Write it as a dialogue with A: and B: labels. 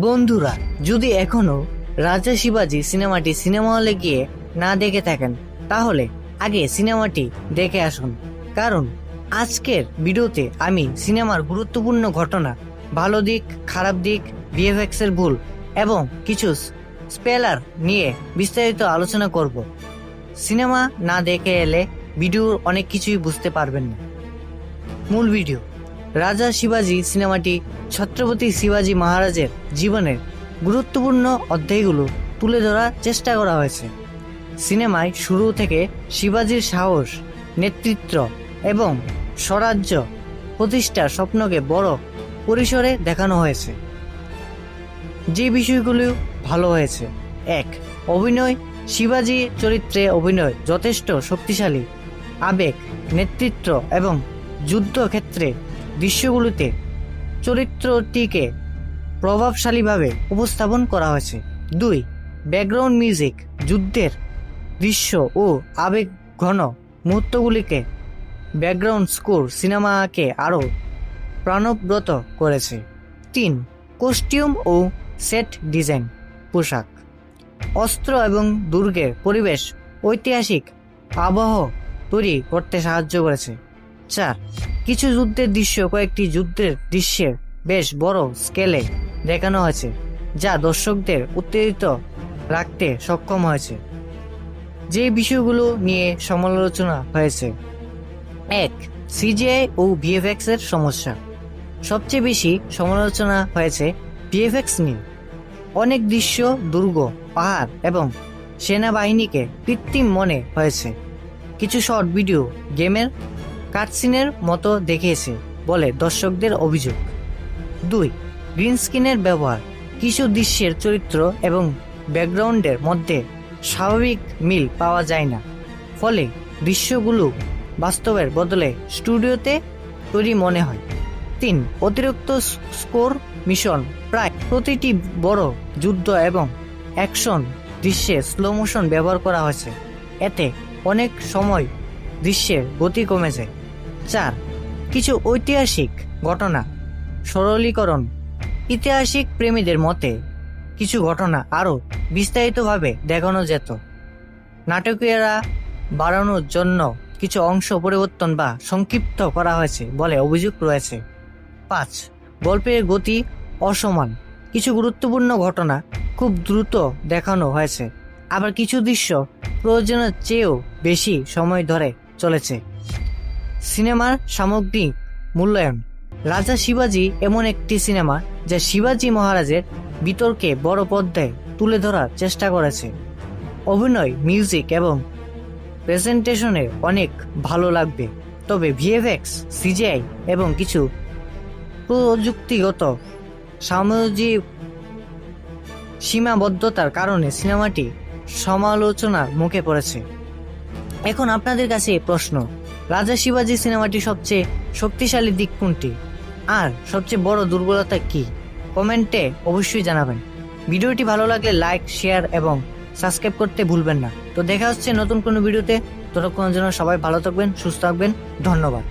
A: বন্ধুরা, যদি এখনো রাজা শিবাজি সিনেমাটি সিনেমা হলে গিয়ে না দেখে থাকেন তাহলে আগে সিনেমাটি দেখে আসুন। কারণ আজকের ভিডিওতে আমি সিনেমার গুরুত্বপূর্ণ ঘটনা, ভালো দিক, খারাপ দিক, ভিএফএক্স এর ভুল এবং কিছু স্পয়লার নিয়ে বিস্তারিত আলোচনা করব। সিনেমা না দেখে এলে ভিডিওর অনেক কিছুই বুঝতে পারবেন না। মূল ভিডিও। রাজা শিবাজি সিনেমাটি ছত্রপতি শিবাজি মহারাজের জীবনের গুরুত্বপূর্ণ অধ্যায়গুলো তুলে ধরার চেষ্টা করা হয়েছে। সিনেমায় শুরু থেকে শিবাজির সাহস, নেতৃত্ব এবং স্বরাজ্য প্রতিষ্ঠার স্বপ্নকে বড় পরিসরে দেখানো হয়েছে। যে বিষয়গুলো ভালো হয়েছে: 1. অভিনয়। শিবাজি চরিত্রে অভিনয় যথেষ্ট শক্তিশালী। আবেগ, নেতৃত্ব এবং যুদ্ধক্ষেত্রে দৃশ্যগুলোতে চরিত্রটিকে প্রভাবশালীভাবে উপস্থাপন করা হয়েছে। 2. ব্যাকগ্রাউন্ড মিউজিক যুদ্ধের দৃশ্য ও আবেগ ঘন মুহূর্তগুলিকে ব্যাকগ্রাউন্ড স্কোর সিনেমাকে আরও প্রাণবন্ত করেছে। 3. কস্টিউম ও সেট ডিজাইন পোশাক, অস্ত্র এবং দুর্গের পরিবেশ ঐতিহাসিক আবহ তৈরি করতে সাহায্য করেছে। 4. কিছু যুদ্ধের দৃশ্য কয়েকটি যুদ্ধের দৃশ্যের বেশ বড় স্কেলে দেখানো হয়েছে, যা দর্শকদের উত্তেজিত রাখতে সক্ষম হয়েছে। যে বিষয়গুলো নিয়ে সমালোচনা হয়েছে: 1. সিজিআই ও ভিএফএক্স এর সমস্যা। সবচেয়ে বেশি সমালোচনা হয়েছে ভিএফএক্স নিয়ে। অনেক দৃশ্য দুর্গ, পাহাড় এবং সেনাবাহিনীকে কৃত্রিম মনে হয়েছে। কিছু শর্ট ভিডিও গেমের কাটসিনের মতো দেখিয়েছে বলে দর্শকদের অভিযোগ। 2. গ্রিন স্ক্রিনের ব্যবহার। কিছু দৃশ্যের চরিত্র এবং ব্যাকগ্রাউন্ডের মধ্যে স্বাভাবিক মিল পাওয়া যায় না, ফলে দৃশ্যগুলো বাস্তবের বদলে স্টুডিওতে তৈরি মনে হয়। 3. অতিরিক্ত স্কোর মিশন। প্রায় প্রতিটি বড় যুদ্ধ এবং অ্যাকশন দৃশ্যে স্লো মোশন ব্যবহার করা হয়েছে, এতে অনেক সময় দৃশ্যের গতি কমে যায়। 4. কিছু ঐতিহাসিক ঘটনা সরলীকরণ। ঐতিহাসিক প্রেমীদের মতে কিছু ঘটনা আরও বিস্তারিতভাবে দেখানো যেত। নাটকীয়রা বাড়ানোর জন্য কিছু অংশ পরিবর্তন বা সংক্ষিপ্ত করা হয়েছে বলে অভিযোগ রয়েছে। 5. গল্পের গতি অসমান। কিছু গুরুত্বপূর্ণ ঘটনা খুব দ্রুত দেখানো হয়েছে, আবার কিছু দৃশ্য প্রয়োজনের চেয়েও বেশি সময় ধরে চলেছে। সিনেমার সামগ্রিক মূল্যায়ন। রাজা শিবাজি এমন একটি সিনেমা যা শিবাজি মহারাজের বিতর্কে বড় পর্দায় তুলে ধরার চেষ্টা করেছে। অভিনয়, মিউজিক এবং প্রেজেন্টেশনে অনেক ভালো লাগবে, তবে ভিএফএক্স, সিজিআই এবং কিছু প্রযুক্তিগত সামাজিক সীমাবদ্ধতার কারণে সিনেমাটি সমালোচনার মুখে পড়েছে। এখন আপনাদের কাছে প্রশ্ন: রাজা শিবাজি সিনেমাটি সবচেয়ে শক্তিশালী দিক কোনটি আর সবচেয়ে বড় দুর্বলতা কি? কমেন্টে অবশ্যই জানাবেন। ভিডিওটি ভালো লাগলে লাইক, শেয়ার এবং সাবস্ক্রাইব করতে ভুলবেন না। তো দেখা হচ্ছে নতুন কোনো ভিডিওতে। ততক্ষণের জন্য সবাই ভালো থাকবেন, সুস্থ থাকবেন। ধন্যবাদ।